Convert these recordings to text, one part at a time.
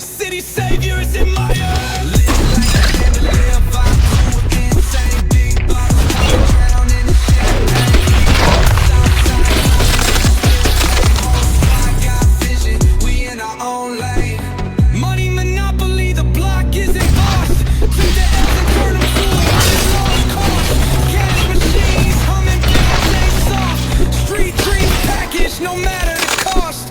City saviors in my earth. Live like a chandelier, vibe to an insane beat. Bottles popping, drown in the champagne. Whole squad got vision, we in our own lane. Money monopoly, the block isn't boss. Took the L and turned them to a lost cause. Cash machines, humming bands, they soft. Street dream package, no matter the cost.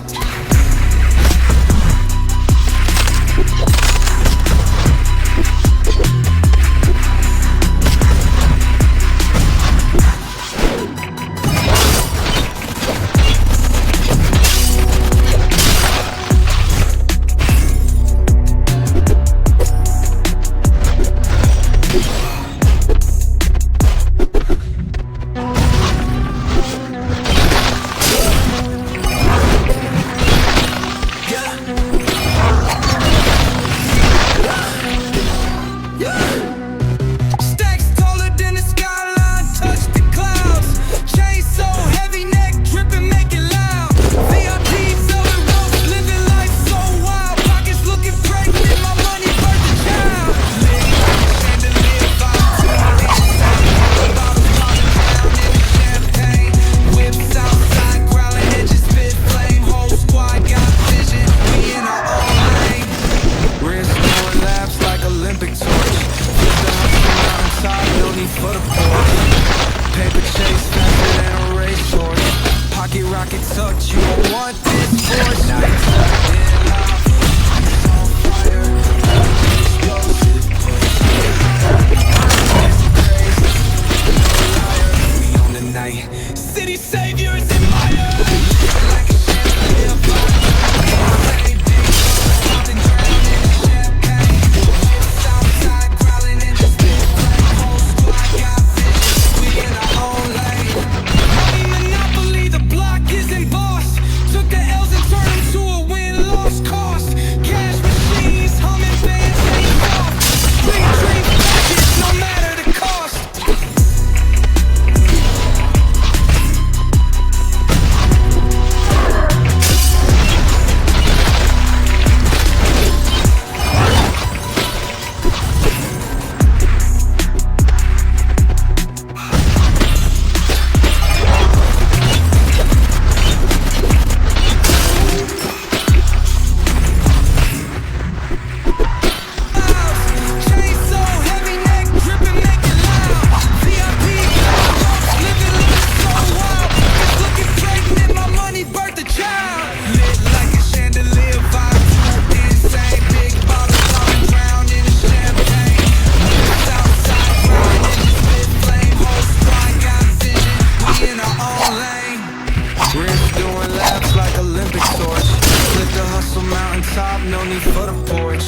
No need for the porch.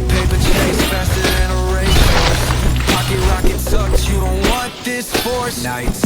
Paper chase faster than a racehorse. Pocket rocket tucked, you don't want this force. Nights,